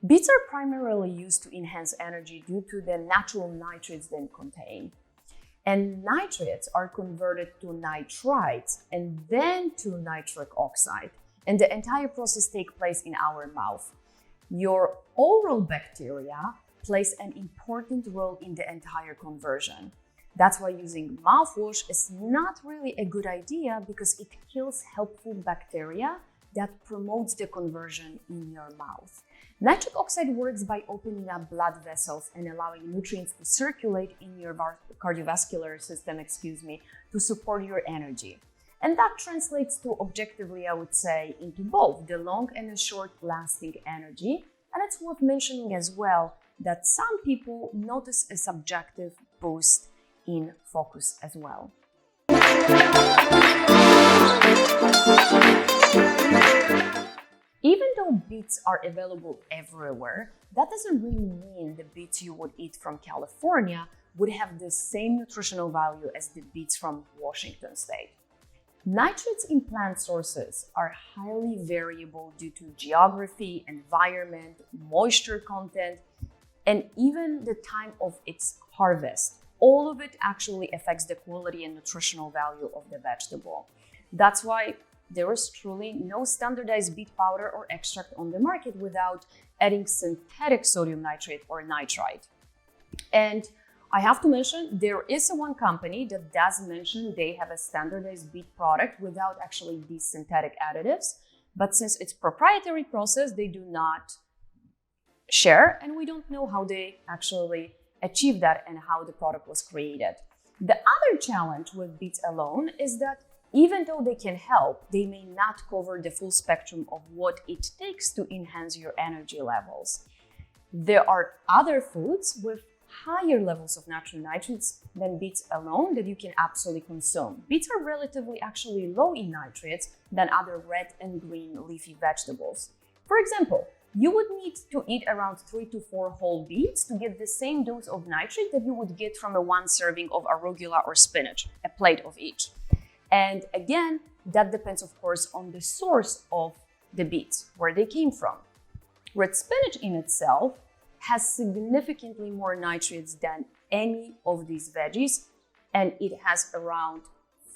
Beets are primarily used to enhance energy due to the natural nitrates they contain. And nitrates are converted to nitrites and then to nitric oxide. And the entire process takes place in our mouth. Your oral bacteria plays an important role in the entire conversion. That's why using mouthwash is not really a good idea, because it kills helpful bacteria that promotes the conversion in your mouth. Nitric oxide works by opening up blood vessels and allowing nutrients to circulate in your cardiovascular system, to support your energy. And that translates to, objectively, I would say, into both the long and the short-lasting energy. And it's worth mentioning as well that some people notice a subjective boost in focus as well. Even though beets are available everywhere, that doesn't really mean the beets you would eat from California would have the same nutritional value as the beets from Washington state. Nitrates in plant sources are highly variable due to geography, environment, moisture content, and even the time of its harvest. All of it actually affects the quality and nutritional value of the vegetable. That's why there is truly no standardized beet powder or extract on the market without adding synthetic sodium nitrate or nitrite. And I have to mention, there is one company that does mention they have a standardized beet product without actually these synthetic additives. But since it's proprietary process, they do not share, and we don't know how they actually achieve that and how the product was created. The other challenge with beets alone is that even though they can help, they may not cover the full spectrum of what it takes to enhance your energy levels. There are other foods with higher levels of natural nitrates than beets alone that you can absolutely consume. Beets are relatively actually low in nitrates than other red and green leafy vegetables. For example, you would need to eat around 3 to 4 whole beets to get the same dose of nitrate that you would get from a 1 serving of arugula or spinach, a plate of each. And again, that depends, of course, on the source of the beets, where they came from. Red spinach in itself has significantly more nitrates than any of these veggies, and it has around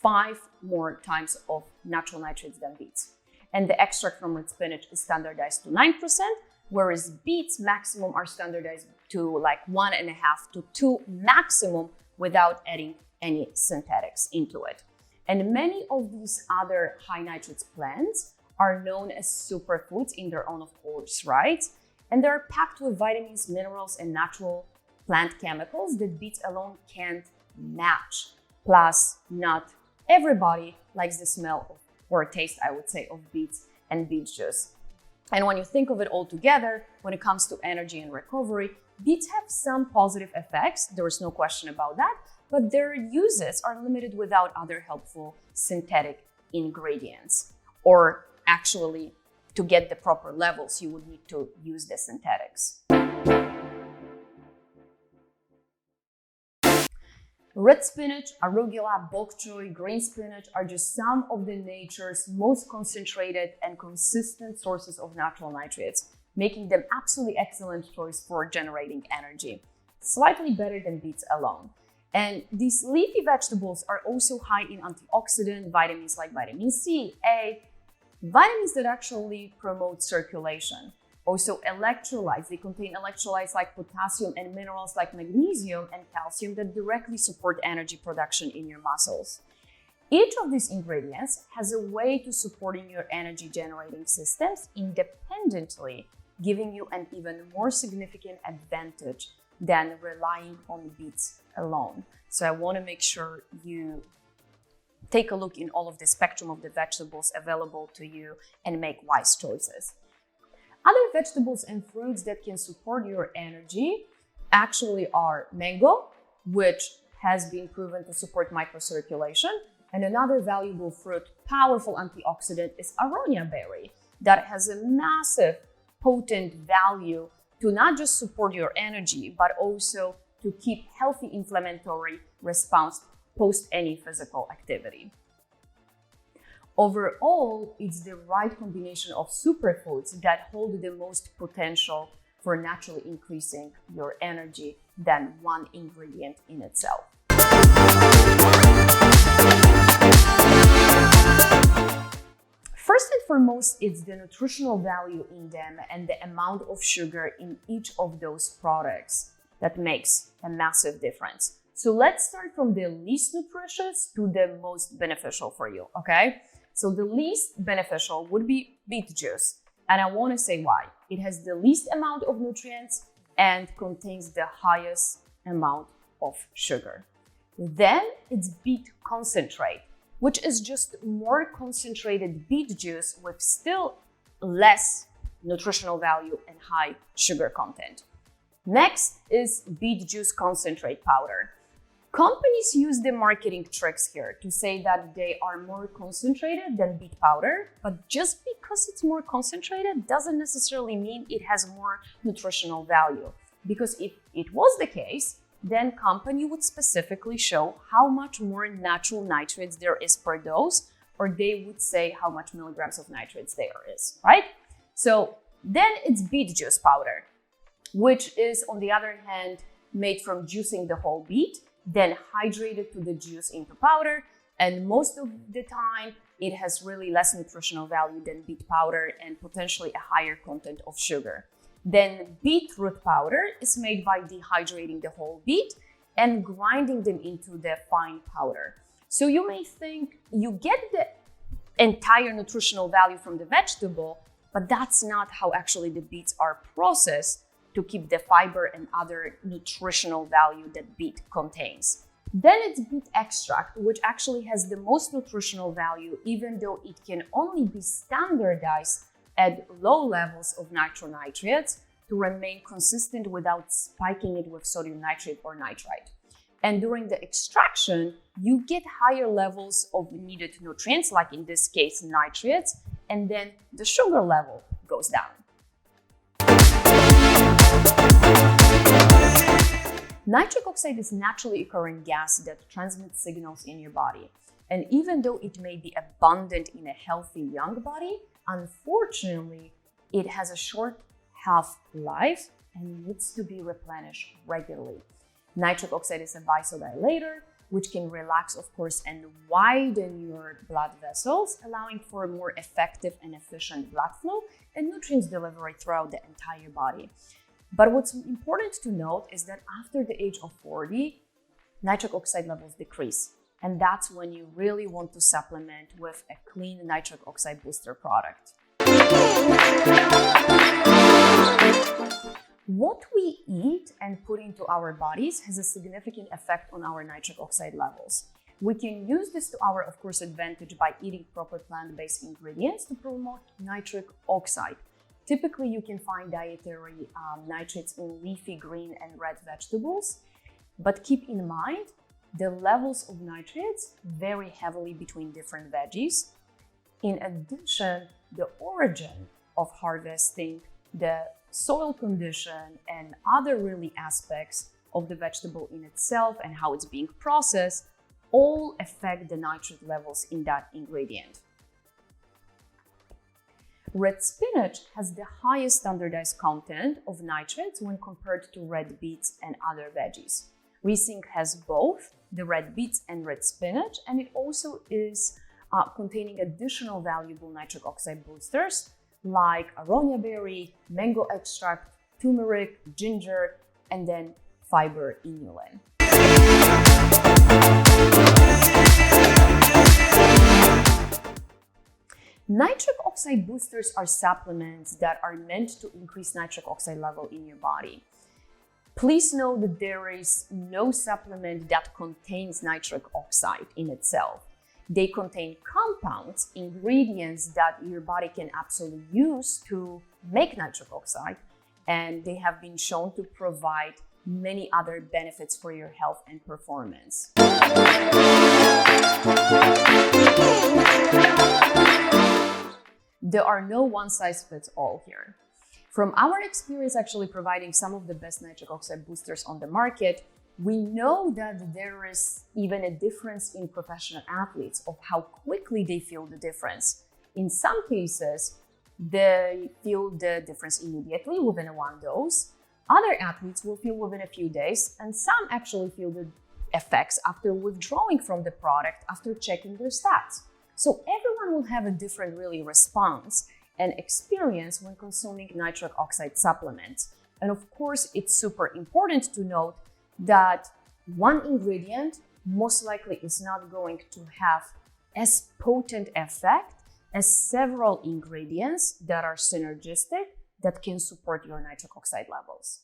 5 more times of natural nitrates than beets. And the extract from red spinach is standardized to 9%, whereas beets maximum are standardized to like 1.5 to 2 maximum without adding any synthetics into it. And many of these other high nitrates plants are known as superfoods in their own, of course, right? And they're packed with vitamins, minerals, and natural plant chemicals that beets alone can't match. Plus, not everybody likes the smell of, or taste, I would say, of beets and beet juice. And when you think of it all together, when it comes to energy and recovery, beets have some positive effects, there is no question about that, but their uses are limited without other helpful synthetic ingredients. Or actually, to get the proper levels, you would need to use the synthetics. Red spinach, arugula, bok choy, green spinach are just some of the nature's most concentrated and consistent sources of natural nitrates, making them absolutely excellent choice for generating energy, slightly better than beets alone. And these leafy vegetables are also high in antioxidant vitamins like vitamin C, A, vitamins that actually promote circulation. Also electrolytes, they contain electrolytes like potassium and minerals like magnesium and calcium that directly support energy production in your muscles. Each of these ingredients has a way to supporting your energy generating systems independently, giving you an even more significant advantage than relying on beets alone. So I want to make sure you take a look in all of the spectrum of the vegetables available to you and make wise choices. Other vegetables and fruits that can support your energy actually are mango, which has been proven to support microcirculation. And another valuable fruit, powerful antioxidant, is aronia berry that has a massive, potent value to not just support your energy, but also to keep healthy inflammatory response post any physical activity. Overall, it's the right combination of superfoods that hold the most potential for naturally increasing your energy than one ingredient in itself. First and foremost, it's the nutritional value in them and the amount of sugar in each of those products that makes a massive difference. So let's start from the least nutritious to the most beneficial for you, okay? So the least beneficial would be beet juice. And I want to say why. It has the least amount of nutrients and contains the highest amount of sugar. Then it's beet concentrate, which is just more concentrated beet juice with still less nutritional value and high sugar content. Next is beet juice concentrate powder. Companies use the marketing tricks here to say that they are more concentrated than beet powder, but just because it's more concentrated doesn't necessarily mean it has more nutritional value. Because if it was the case, then company would specifically show how much more natural nitrates there is per dose, or they would say how much milligrams of nitrates there is, right? So then it's beet juice powder, which is on the other hand made from juicing the whole beet, then hydrated to the juice into powder, and most of the time it has really less nutritional value than beet powder and potentially a higher content of sugar. Then beetroot powder is made by dehydrating the whole beet and grinding them into the fine powder. So you may think you get the entire nutritional value from the vegetable, but that's not how actually the beets are processed to keep the fiber and other nutritional value that beet contains. Then it's beet extract, which actually has the most nutritional value, even though it can only be standardized at low levels of nitrates to remain consistent without spiking it with sodium nitrate or nitrite. And during the extraction, you get higher levels of needed nutrients, like in this case, nitrates, and then the sugar level goes down. Nitric oxide is naturally occurring gas that transmits signals in your body. And even though it may be abundant in a healthy young body, unfortunately, it has a short half-life and needs to be replenished regularly. Nitric oxide is a vasodilator, which can relax, of course, and widen your blood vessels, allowing for more effective and efficient blood flow and nutrients delivery throughout the entire body. But what's important to note is that after the age of 40, nitric oxide levels decrease. And that's when you really want to supplement with a clean nitric oxide booster product. What we eat and put into our bodies has a significant effect on our nitric oxide levels. We can use this to our, of course, advantage by eating proper plant-based ingredients to promote nitric oxide. Typically, you can find dietary nitrates in leafy green and red vegetables, but keep in mind the levels of nitrates vary heavily between different veggies. In addition, the origin of harvesting, the soil condition, and other really aspects of the vegetable in itself and how it's being processed all affect the nitrate levels in that ingredient. Red spinach has the highest standardized content of nitrates when compared to red beets and other veggies. Ricin has both the red beets and red spinach, and it also is containing additional valuable nitric oxide boosters like aronia berry, mango extract, turmeric, ginger, and then fiber inulin. Nitric oxide boosters are supplements that are meant to increase nitric oxide level in your body. Please know that there is no supplement that contains nitric oxide in itself. They contain compounds, ingredients that your body can absolutely use to make nitric oxide, and they have been shown to provide many other benefits for your health and performance. There are no one-size-fits-all here. From our experience actually providing some of the best nitric oxide boosters on the market, we know that there is even a difference in professional athletes of how quickly they feel the difference. In some cases, they feel the difference immediately within one dose. Other athletes will feel within a few days, and some actually feel the effects after withdrawing from the product after checking their stats. So everyone will have a different response and experience when consuming nitric oxide supplements. And of course, it's super important to note that one ingredient most likely is not going to have as potent effect as several ingredients that are synergistic that can support your nitric oxide levels.